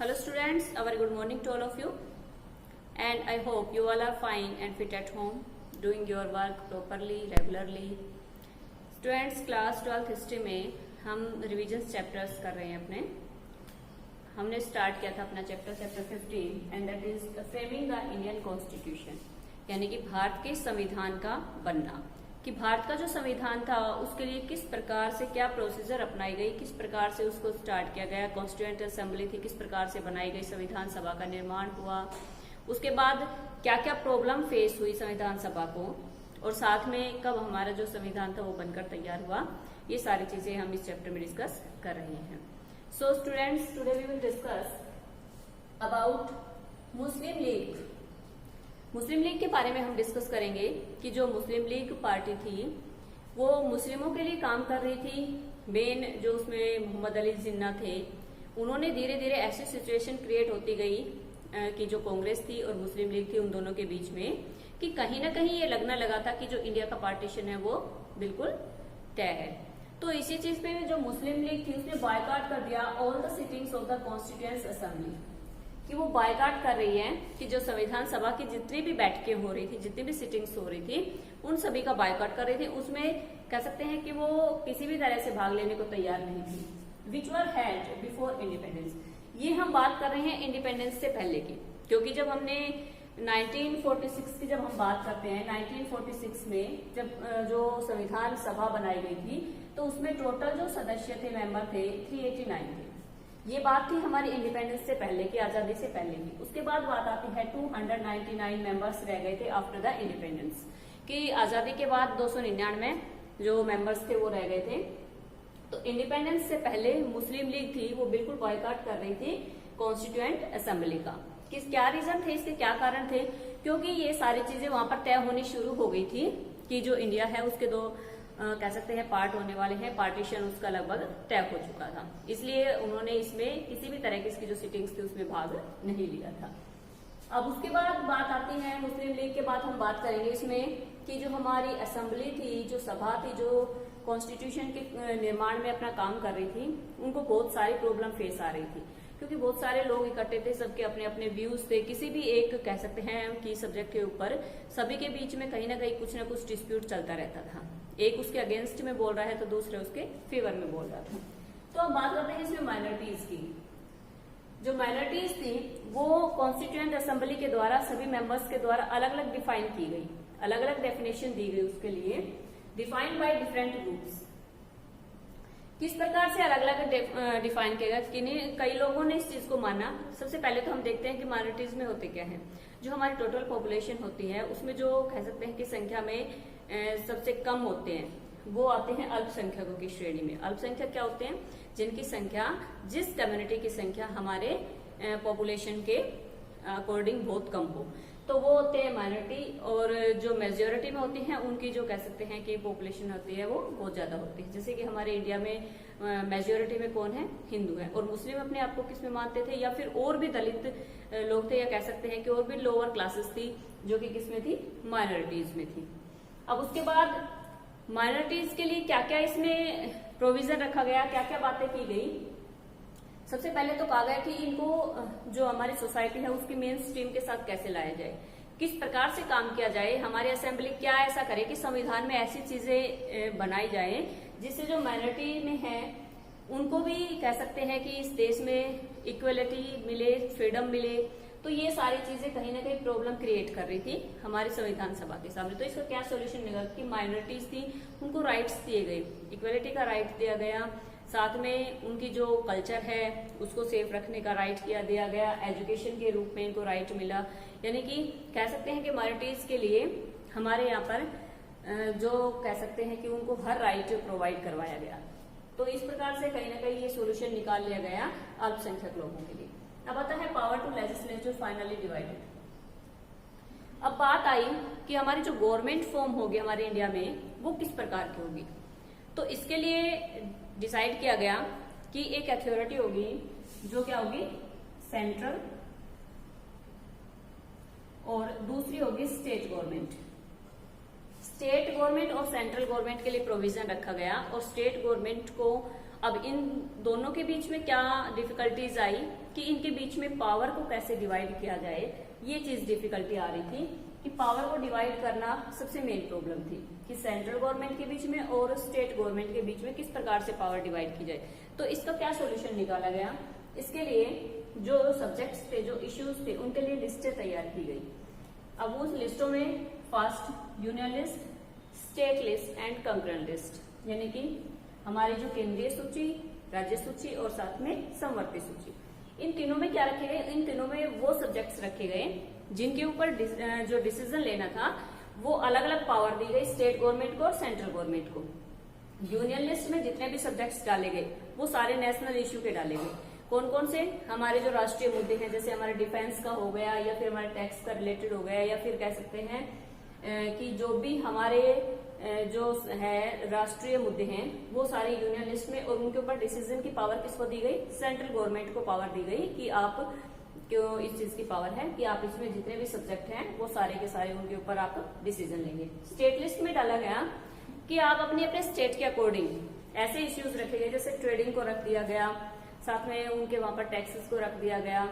Hello students, a very good morning to all of you, and I hope you all are fine and fit at home, doing your work properly, regularly. Students, class 12th history में हम revision chapters कर रहे हैं अपने। हमने start किया था अपना chapter 15 and that is framing the Indian constitution, यानी कि भारत के संविधान का बनना, कि भारत का जो संविधान था उसके लिए किस प्रकार से क्या प्रोसीजर अपनाई गई, किस प्रकार से उसको स्टार्ट किया गया, कॉन्स्टिट्यूएंट असेंबली थी किस प्रकार से बनाई गई, संविधान सभा का निर्माण हुआ, उसके बाद क्या क्या प्रॉब्लम फेस हुई संविधान सभा को, और साथ में कब हमारा जो संविधान था वो बनकर तैयार हुआ। ये सारी चीजें हम इस चैप्टर में डिस्कस कर रहे हैं। So students, today we will discuss about Muslim League. Muslim League के बारे में हम डिस्कस करेंगे कि जो मुस्लिम लीग पार्टी थी वो मुस्लिमों के लिए काम कर रही थी। मेन जो उसमें मोहम्मद अली जिन्ना थे, उन्होंने धीरे धीरे ऐसी सिचुएशन क्रिएट होती गई कि जो कांग्रेस थी और मुस्लिम लीग थी उन दोनों के बीच में कि कहीं ना कहीं ये लगना लगा था कि जो इंडिया का पार्टीशन है वो बिल्कुल तय है। तो इसी चीज पे जो मुस्लिम लीग थी उसने बायकॉट कर दिया all the sittings of the constituent assembly, कि वो बायकॉट कर रही है कि जो संविधान सभा की जितनी भी बैठकें हो रही थी, जितनी भी सिटिंग्स हो रही थी, उन सभी का बायकॉट कर रही थी। उसमें कह सकते हैं कि वो किसी भी तरह से भाग लेने को तैयार नहीं थी। विच वर हेल्ड बिफोर इंडिपेंडेंस, ये हम बात कर रहे हैं इंडिपेंडेंस से पहले की, क्योंकि जब हमने 1946 की जब हम बात करते हैं, 1946 में जब जो संविधान सभा बनाई गई थी तो उसमें टोटल जो सदस्य थे, मेंबर थे, 389 थे। ये बात थी हमारी इंडिपेंडेंस से पहले की, आजादी से पहले की। उसके बाद बात आती है 299 मेंबर्स रह गए थे आफ्टर द इंडिपेंडेंस, कि आजादी के बाद 299 जो मेंबर्स थे वो रह गए थे। तो इंडिपेंडेंस से पहले मुस्लिम लीग थी वो बिल्कुल बॉयकॉट कर रही थी कॉन्स्टिट्यूएंट असेंबली का। क्या रीजन थे, इसके क्या कारण थे? क्योंकि ये सारी चीजें वहां पर तय होनी शुरू हो गई थी कि जो इंडिया है उसके दो कह सकते हैं पार्ट होने वाले हैं, पार्टीशन उसका लगभग तय हो चुका था, इसलिए उन्होंने इसमें किसी भी तरह की इसकी जो सिटिंग्स थी उसमें भाग नहीं लिया था। अब उसके बाद बात आती है मुस्लिम लीग के बाद हम बात करेंगे इसमें कि जो हमारी असेंबली थी, जो सभा थी, जो कॉन्स्टिट्यूशन के निर्माण में अपना काम कर रही थी, उनको बहुत सारी प्रॉब्लम फेस आ रही थी, क्योंकि बहुत सारे लोग इकट्ठे थे, सबके अपने अपने व्यूज थे, किसी भी एक कह सकते हैं कि सब्जेक्ट के ऊपर सभी के बीच में कहीं ना कहीं कुछ ना कुछ डिस्प्यूट चलता रहता था। एक उसके अगेंस्ट में बोल रहा है तो दूसरे उसके फेवर में बोल रहा था। तो अब बात करते हैं इसमें माइनॉरिटीज की। जो माइनॉरिटीज थी वो कॉन्स्टिट्यूएंट असेंबली के द्वारा सभी मेंबर्स के द्वारा अलग अलग डिफाइन की गई, अलग अलग डेफिनेशन दी गई उसके लिए, डिफाइंड बाय डिफरेंट ग्रुप्स। किस प्रकार से अलग अलग डिफाइन किया गया? कई लोगों ने इस चीज को माना। सबसे पहले तो हम देखते हैं कि माइनॉरिटीज में होते क्या है। जो हमारी टोटल पॉपुलेशन होती है उसमें जो कह सकते हैं कि संख्या में सबसे कम होते हैं वो आते हैं अल्पसंख्यकों की श्रेणी में। अल्पसंख्यक क्या होते हैं? जिनकी संख्या, जिस कम्युनिटी की संख्या हमारे पॉपुलेशन के अकॉर्डिंग बहुत कम हो, तो वो होते हैं माइनॉरिटी। और जो मेजोरिटी में होती हैं उनकी जो कह सकते हैं कि पॉपुलेशन होती है वो बहुत ज्यादा होती है। जैसे कि हमारे इंडिया में मेजोरिटी में कौन है? हिंदू है। और मुस्लिम अपने आप को किस में मानते थे? या फिर और भी दलित लोग थे, या कह सकते हैं कि और भी लोअर क्लासेस थी जो कि किस में थी? माइनॉरिटीज में थी। अब उसके बाद माइनॉरिटीज के लिए क्या क्या इसमें प्रोविजन रखा गया, क्या क्या बातें की गई? सबसे पहले तो कहा गया कि इनको जो हमारी सोसाइटी है उसकी मेन स्ट्रीम के साथ कैसे लाया जाए, किस प्रकार से काम किया जाए। हमारी असेंबली क्या ऐसा करे कि संविधान में ऐसी चीजें बनाई जाए जिससे जो माइनॉरिटी में है उनको भी कह सकते हैं कि इस देश में इक्वलिटी मिले, फ्रीडम मिले। तो ये सारी चीजें कहीं ना कहीं प्रॉब्लम क्रिएट कर रही थी हमारी संविधान सभा के सामने। तो इसका क्या सोल्यूशन निकला कि माइनॉरिटीज थी उनको राइट्स दिए गए, इक्वलिटी का राइट दिया गया, साथ में उनकी जो कल्चर है उसको सेफ रखने का राइट दिया गया, एजुकेशन के रूप में इनको राइट मिला। यानी कि कह सकते हैं कि माइनॉरिटीज के लिए हमारे यहाँ पर जो कह सकते हैं कि उनको हर राइट प्रोवाइड करवाया गया। तो इस प्रकार से कहीं ना कहीं ये सोल्यूशन निकाल लिया गया अल्पसंख्यक लोगों के लिए। अब आता है power to legislature finally divided. अब बात आई कि हमारी जो गवर्नमेंट फॉर्म होगी हमारे इंडिया में वो किस प्रकार की होगी। तो इसके लिए डिसाइड किया गया कि एक अथॉरिटी होगी जो क्या होगी? सेंट्रल, और दूसरी होगी स्टेट गवर्नमेंट। स्टेट गवर्नमेंट और सेंट्रल गवर्नमेंट के लिए प्रोविजन रखा गया, और स्टेट गवर्नमेंट को अब इन दोनों के बीच में क्या डिफिकल्टीज आई कि इनके बीच में पावर को कैसे डिवाइड किया जाए, ये चीज डिफिकल्टी आ रही थी कि पावर को डिवाइड करना सबसे मेन प्रॉब्लम थी कि सेंट्रल गवर्नमेंट के बीच में और स्टेट गवर्नमेंट के बीच में किस प्रकार से पावर डिवाइड की जाए। तो इसका क्या सॉल्यूशन निकाला गया, इसके लिए जो सब्जेक्ट्स थे, जो इश्यूज थे, उनके लिए लिस्टें तैयार की गई। अब उस लिस्टों में first union list, state list and concurrent list, यानी कि हमारी जो केंद्रीय सूची, राज्य सूची और साथ में समवर्ती सूची, इन तीनों में क्या रखे गए, इन तीनों में वो सब्जेक्ट्स रखे गए जिनके ऊपर जो डिसीजन लेना था वो अलग अलग पावर दी गई स्टेट गवर्नमेंट को और सेंट्रल गवर्नमेंट को। यूनियन लिस्ट में जितने भी सब्जेक्ट्स डाले गए वो सारे नेशनल इश्यू के डाले गए। कौन कौन से, हमारे जो राष्ट्रीय मुद्दे हैं, जैसे हमारे डिफेंस का हो गया या फिर हमारे टैक्स का रिलेटेड हो गया, या फिर कह सकते हैं कि जो भी हमारे जो है राष्ट्रीय मुद्दे हैं वो सारे यूनियन लिस्ट में, और उनके ऊपर डिसीजन की पावर किसको दी गई, सेंट्रल गवर्नमेंट को पावर दी गई कि आप क्यों, इस चीज की पावर है कि आप इसमें जितने भी सब्जेक्ट हैं वो सारे के सारे उनके ऊपर आप डिसीजन लेंगे। स्टेट लिस्ट में डाला गया कि आप अपने अपने स्टेट के अकॉर्डिंग ऐसे इश्यूज रखे गए, जैसे ट्रेडिंग को रख दिया गया, साथ में उनके वहां पर टैक्सेस को रख दिया गया।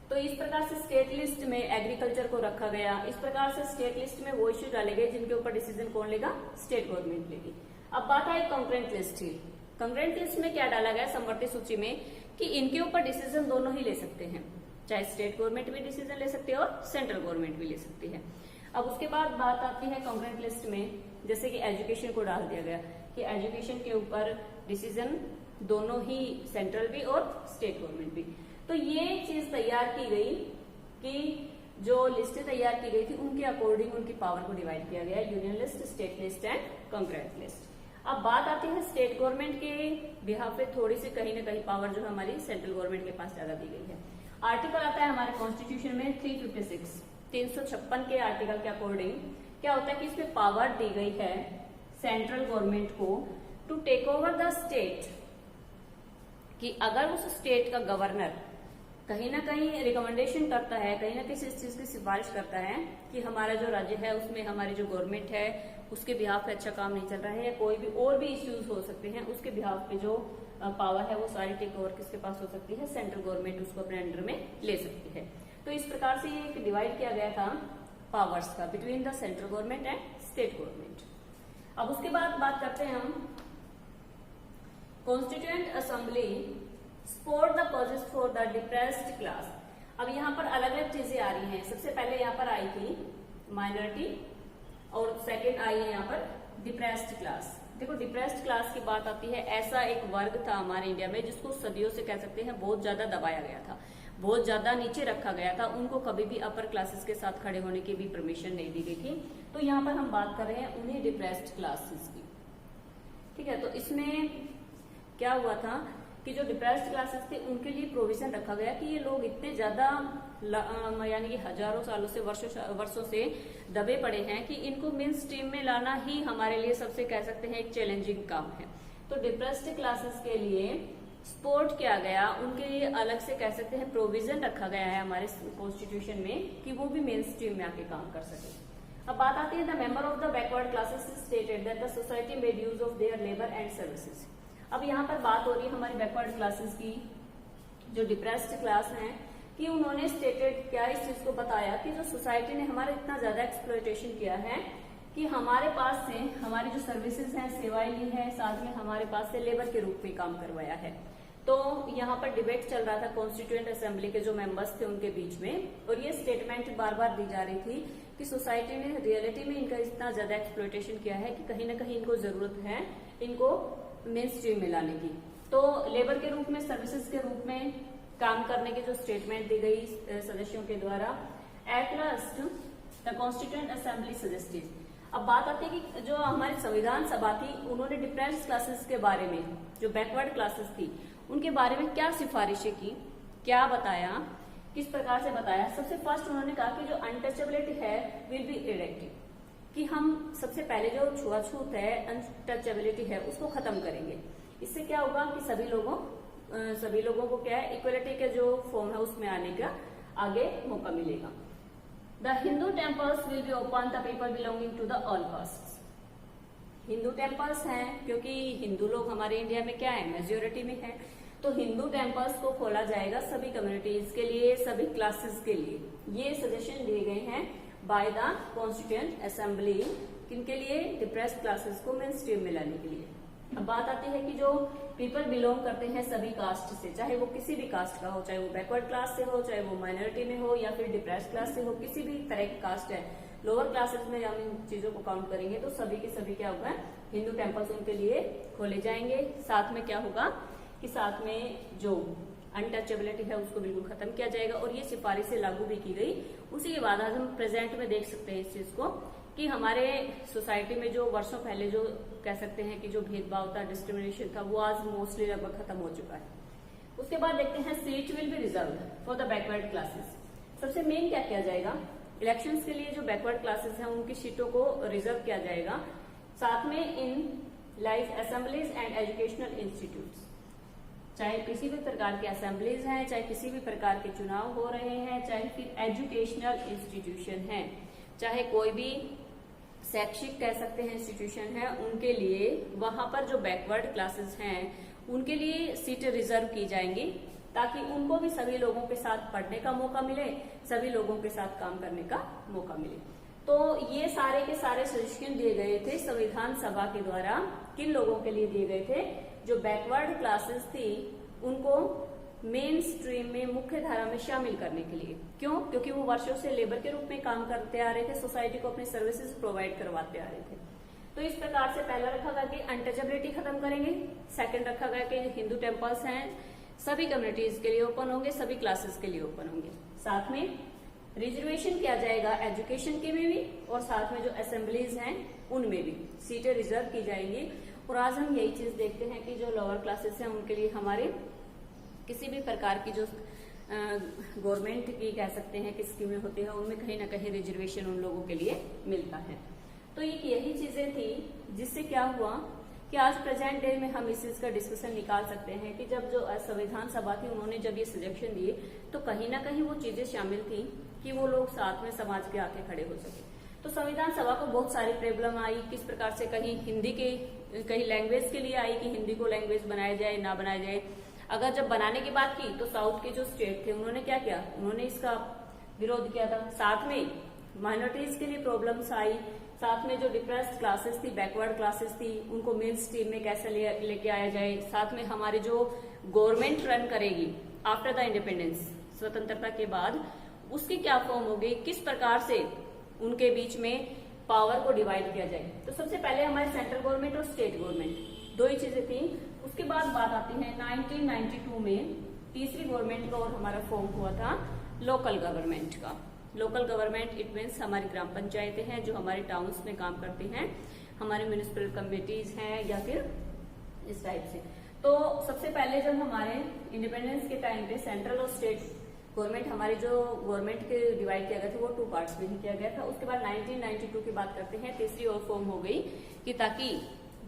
तो इस प्रकार से स्टेट लिस्ट में एग्रीकल्चर को रखा गया। इस प्रकार से स्टेट लिस्ट में वो इश्यू डाले गए जिनके ऊपर डिसीजन कौन लेगा, स्टेट गवर्नमेंट लेगी। अब बात आई कंकरेंट लिस्ट की। कंकरेंट लिस्ट में क्या डाला गया समवर्ती सूची में कि इनके ऊपर डिसीजन दोनों ही ले सकते हैं, चाहे स्टेट गवर्नमेंट भी डिसीजन ले सकती है और सेंट्रल गवर्नमेंट भी ले सकती है। अब उसके बाद बात आती है कंकरेंट लिस्ट में, जैसे कि एजुकेशन को डाल दिया गया कि एजुकेशन के ऊपर डिसीजन दोनों ही सेंट्रल भी और स्टेट गवर्नमेंट भी। तो ये चीज तैयार की गई कि जो लिस्टें तैयार की गई थी उनके अकॉर्डिंग उनकी पावर को डिवाइड किया गया, union list, state list and concurrent list. अब बात आती है स्टेट गवर्नमेंट के बिहाफ पे थोड़ी सी कहीं ना कहीं पावर जो हमारी सेंट्रल गवर्नमेंट के पास ज्यादा दी गई है। आर्टिकल आता है हमारे कॉन्स्टिट्यूशन में 356, 356 के आर्टिकल के अकॉर्डिंग क्या होता है कि इसमें पावर दी गई है सेंट्रल गवर्नमेंट को to take over the state, कि अगर उस स्टेट का गवर्नर कहीं ना कहीं रिकमेंडेशन करता है, कहीं ना किसी चीज की सिफारिश करता है कि हमारा जो राज्य है उसमें हमारी जो गवर्नमेंट है उसके बिहाफ पे अच्छा काम नहीं चल रहा है, या कोई भी और भी इश्यूज हो सकते हैं, उसके बिहाफ पे जो पावर है वो सारी टेक ओवर किसके पास हो सकती है, सेंट्रल गवर्नमेंट उसको अपने अंडर में ले सकती है। तो इस प्रकार से ये डिवाइड किया गया था पावर्स का between the central government and state government. अब उसके बाद बात करते हैं हम constituent assembly support the causes for the depressed class. अब यहाँ पर अलग अलग चीजें आ रही हैं। सबसे पहले यहाँ पर आई थी माइनॉरिटी और सेकंड आई है यहाँ पर डिप्रेस्ड क्लास। देखो डिप्रेस्ड क्लास की बात आती है, ऐसा एक वर्ग था हमारे इंडिया में जिसको सदियों से कह सकते हैं बहुत ज्यादा दबाया गया था, बहुत ज्यादा नीचे रखा गया था, उनको कभी भी अपर क्लासेस के साथ खड़े होने की भी परमिशन नहीं दी गई थी। तो यहाँ पर हम बात कर रहे हैं उन्हीं डिप्रेस्ड क्लासेस की, ठीक है। तो इसमें क्या हुआ था कि जो डिप्रेस्ड क्लासेस थे उनके लिए प्रोविजन रखा गया कि ये लोग इतने ज्यादा यानी कि हजारों सालों से वर्षों से दबे पड़े हैं कि इनको मेन स्ट्रीम में लाना ही हमारे लिए सबसे कह सकते हैं एक चैलेंजिंग काम है। तो डिप्रेस्ड क्लासेस के लिए सपोर्ट किया गया, उनके लिए अलग से कह सकते हैं प्रोविजन रखा गया है हमारे कॉन्स्टिट्यूशन में कि वो भी मेन स्ट्रीम में आके काम कर सके। अब बात आती है the member of the backward classes stated that the society made use of their labour and services. अब यहाँ पर बात हो रही है हमारी बैकवर्ड क्लासेस की, जो डिप्रेस्ड क्लास हैं, कि उन्होंने स्टेटेड क्या इस चीज को बताया कि जो सोसाइटी ने हमारा इतना ज्यादा एक्सप्लॉयटेशन किया है कि हमारे पास से हमारी जो सर्विसेज हैं, सेवाएं ली है, साथ में हमारे पास से लेबर के रूप में काम करवाया है। तो यहाँ पर डिबेट चल रहा था कॉन्स्टिट्यूएंट असेंबली के जो मेंबर्स थे उनके बीच में, और ये स्टेटमेंट बार बार दी जा रही थी कि सोसाइटी ने रियलिटी में इनका इतना ज्यादा एक्सप्लॉयटेशन किया है कि कहीं ना कहीं इनको जरूरत है इनको मेन स्ट्रीम में लाने की। तो लेबर के रूप में, सर्विसेज के रूप में काम करने की जो स्टेटमेंट दी गई सदस्यों के द्वारा, at last the constituent assembly suggested. अब बात आती है कि जो हमारी संविधान सभा थी उन्होंने डिप्रेस्ड क्लासेस के बारे में, जो बैकवर्ड क्लासेस थी उनके बारे में क्या सिफारिशें की, क्या बताया, किस प्रकार से बताया। सबसे फर्स्ट उन्होंने कहा कि जो अनटचेबिलिटी है विल बी इरेक्टेड, कि हम सबसे पहले जो छुआछूत है, अनटचेबिलिटी है, उसको खत्म करेंगे। इससे क्या होगा कि सभी लोगों को क्या है, इक्वलिटी के जो फॉर्म है उसमें आने का आगे मौका मिलेगा। The Hindu temples will be open the people belonging to the all castes. Hindu temples हैं, क्योंकि हिंदू लोग हमारे इंडिया में क्या है, मेजोरिटी में है, तो हिंदू टेम्पल्स को खोला जाएगा सभी कम्युनिटीज के लिए, सभी क्लासेस के लिए। ये सजेशन दिए गए हैं बाय द कॉन्स्टिट्यूएंट असेंबली, किनके लिए, डिप्रेस्ड क्लासेस को मेन स्ट्रीम में लाने के लिए। अब बात आती है कि जो पीपल बिलोंग करते हैं सभी कास्ट से, चाहे वो किसी भी कास्ट का हो, चाहे वो बैकवर्ड क्लास से हो, चाहे वो माइनॉरिटी में हो, या फिर डिप्रेस्ड क्लास से हो, किसी भी तरह की कास्ट है, लोअर क्लासेस में हम इन चीजों को काउंट करेंगे तो सभी के सभी क्या होगा, हिंदू टेम्पल्स उनके लिए खोले जाएंगे। साथ में क्या होगा कि साथ में जो अनटचेबिलिटी है उसको बिल्कुल खत्म किया जाएगा, और ये सिफारिश से लागू भी की गई। उसी के बाद आज हम प्रेजेंट में देख सकते हैं इस चीज को कि हमारे सोसाइटी में जो वर्षों पहले जो कह सकते हैं कि जो भेदभाव था, डिस्क्रिमिनेशन था, वो आज मोस्टली लगभग खत्म हो चुका है। उसके बाद देखते हैं seat will be reserve for the backward classes. सबसे मेन क्या किया जाएगा, इलेक्शंस के लिए जो बैकवर्ड क्लासेस हैं उनकी सीटों को रिजर्व किया जाएगा। साथ में in life assemblies and educational institutes, चाहे किसी भी प्रकार की असेंबलीज हैं, चाहे किसी भी प्रकार के चुनाव हो रहे हैं, चाहे फिर एजुकेशनल इंस्टीट्यूशन है, चाहे कोई भी शैक्षिक कह सकते हैं इंस्टीट्यूशन है, उनके लिए वहां पर जो बैकवर्ड क्लासेस हैं उनके लिए सीटें रिजर्व की जाएंगी, ताकि उनको भी सभी लोगों के साथ पढ़ने का मौका मिले, सभी लोगों के साथ काम करने का मौका मिले। तो ये सारे के सारे सजेशन दिए गए थे संविधान सभा के द्वारा, किन लोगों के लिए दिए गए थे, जो बैकवर्ड क्लासेस थी उनको मेन स्ट्रीम में, मुख्य धारा में शामिल करने के लिए। क्यों? क्योंकि वो वर्षों से लेबर के रूप में काम करते आ रहे थे, सोसाइटी को अपनी सर्विसेज प्रोवाइड करवाते आ रहे थे। तो इस प्रकार से पहला रखा गया कि अनटचेबिलिटी खत्म करेंगे, सेकंड रखा गया कि हिंदू टेम्पल्स हैं सभी कम्युनिटीज के लिए ओपन होंगे, सभी क्लासेस के लिए ओपन होंगे। साथ में रिजर्वेशन किया जाएगा एजुकेशन के में भी, और साथ में जो असेंबलीज हैं उनमें भी सीटें रिजर्व की जाएंगी। और आज हम यही चीज देखते हैं कि जो लोअर क्लासेस हैं उनके लिए हमारे किसी भी प्रकार की जो गवर्नमेंट की कह सकते हैं कि स्कीमें होती है उनमें कहीं ना कहीं रिजर्वेशन उन लोगों के लिए मिलता है। तो यही चीजें थी जिससे क्या हुआ कि आज प्रेजेंट डे में हम इस चीज का डिस्कशन निकाल सकते हैं कि जब जो संविधान सभा थी उन्होंने जब ये सजेशन दिए तो कहीं ना कहीं वो चीजें शामिल थी कि वो लोग साथ में समाज के आके खड़े हो सके। तो संविधान सभा को बहुत सारी प्रॉब्लम आई, किस प्रकार से कहीं हिंदी के कहीं लैंग्वेज के लिए आई कि हिंदी को लैंग्वेज बनाया जाए ना बनाया जाए। अगर जब बनाने की बात की तो साउथ के जो स्टेट थे उन्होंने क्या किया, उन्होंने इसका विरोध किया था। साथ में माइनॉरिटीज के लिए प्रॉब्लम्स आई, साथ में जो डिप्रेस्ड क्लासेस थी, बैकवर्ड क्लासेस थी, उनको मेन स्ट्रीम में कैसे लेके आया जाए। साथ में हमारी जो गवर्नमेंट रन करेगी आफ्टर द इंडिपेंडेंस, स्वतंत्रता के बाद, उसकी क्या फॉर्म होगी, किस प्रकार से उनके बीच में पावर को डिवाइड किया जाए। तो सबसे पहले हमारे सेंट्रल गवर्नमेंट और स्टेट गवर्नमेंट दो ही चीजें थी। उसके बाद बात आती है 1992 में तीसरी गवर्नमेंट का और हमारा फॉर्म हुआ था लोकल गवर्नमेंट का। लोकल गवर्नमेंट इट मीन्स हमारी ग्राम पंचायतें हैं जो हमारे टाउन्स में काम करती हैं, हमारे म्यूनिसिपल कमेटीज हैं या फिर इस टाइप से। तो सबसे पहले जब हमारे इंडिपेंडेंस के टाइम पे सेंट्रल और स्टेट गवर्नमेंट, हमारी जो गवर्नमेंट के डिवाइड किया गया था वो 2 पार्ट्स में ही किया गया था। उसके बाद 1992 की बात करते हैं, तीसरी और फॉर्म हो गई कि ताकि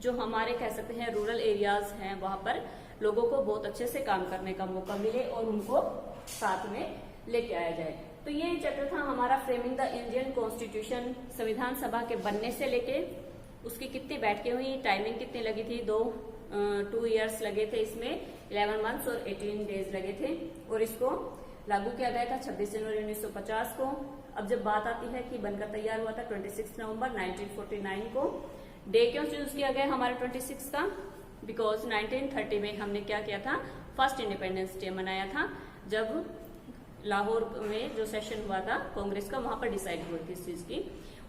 जो हमारे कह सकते हैं रूरल एरियाज हैं वहां पर लोगों को बहुत अच्छे से काम करने का मौका मिले और उनको साथ में लेके आया जाए। तो ये चैप्टर था हमारा फ्रेमिंग द इंडियन कॉन्स्टिट्यूशन। संविधान सभा के बनने से लेके उसकी कितनी बैठकें हुई, टाइमिंग कितनी लगी थी, 2 ईयर्स लगे थे इसमें, 11 मंथ्स और 18 डेज लगे थे, और इसको लागू किया गया था 26 जनवरी 1950 को। अब जब बात आती है कि बनकर तैयार हुआ था 26 नवंबर 1949 को। डे क्यों चूज किया गया हमारा 26 का, बिकॉज 1930 में हमने क्या किया था, फर्स्ट इंडिपेंडेंस डे मनाया था, जब लाहौर में जो सेशन हुआ था कांग्रेस का, वहां पर डिसाइड हुई थी इस चीज की।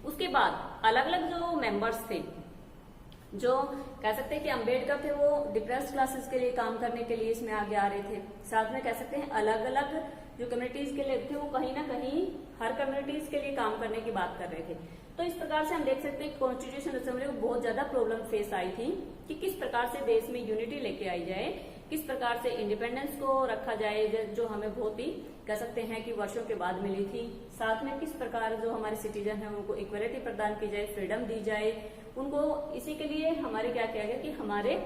उसके बाद अलग अलग जो मेंबर्स थे, जो कह सकते हैं कि अंबेडकर थे वो डिप्रेस्ड क्लासेस के लिए काम करने के लिए इसमें आगे आ रहे थे। साथ में कह सकते हैं अलग अलग जो कम्युनिटीज के लिए थे वो कहीं ना कहीं हर कम्युनिटीज के लिए काम करने की बात कर रहे थे। तो इस प्रकार से हम देख सकते हैं कॉन्स्टिट्यूशन असेंबली को बहुत ज्यादा प्रॉब्लम फेस आई थी कि किस प्रकार से देश में यूनिटी लेके आई जाए, किस प्रकार से इंडिपेंडेंस को रखा जाए जो हमें बहुत ही कह सकते हैं कि वर्षों के बाद मिली थी। साथ में किस प्रकार जो हमारे सिटीजन हैं उनको इक्वलिटी प्रदान की जाए, फ्रीडम दी जाए उनको। इसी के लिए हमारे क्या किया गया कि हमारे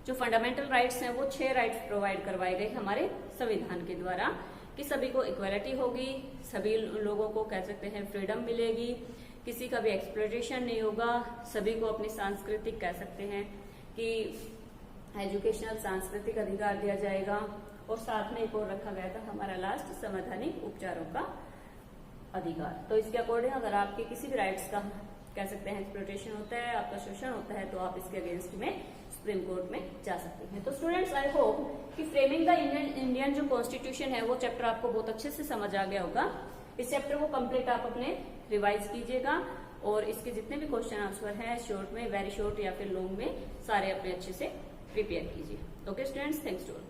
जो फंडामेंटल राइट्स हैं वो 6 राइट्स प्रोवाइड करवाए गए हमारे संविधान के द्वारा, कि सभी को इक्वलिटी होगी, सभी लोगों को कह सकते हैं फ्रीडम मिलेगी, किसी का भी एक्सप्लॉयटेशन नहीं होगा, सभी को अपनी सांस्कृतिक कह सकते हैं कि एजुकेशनल सांस्कृतिक अधिकार दिया जाएगा। और साथ में एक और रखा गया था हमारा लास्ट संवैधानिक उपचारों का अधिकार। तो इसके अकॉर्डिंग अगर आपके किसी भी राइट्स का कह सकते हैं एक्सप्लॉयटेशन होता है, आपका शोषण होता है, तो आप इसके अगेंस्ट में सुप्रीम कोर्ट में जा सकते हैं। तो स्टूडेंट्स आई होप कि फ्रेमिंग द इंडियन जो कॉन्स्टिट्यूशन है वो चैप्टर आपको बहुत अच्छे से समझ आ गया होगा। इस चैप्टर को कंप्लीट आप अपने रिवाइज कीजिएगा और इसके जितने भी क्वेश्चन आंसर हैं शॉर्ट में, वेरी शॉर्ट या फिर लॉन्ग में, सारे अपने अच्छे से प्रिपेयर कीजिए। Okay students, thanks to all.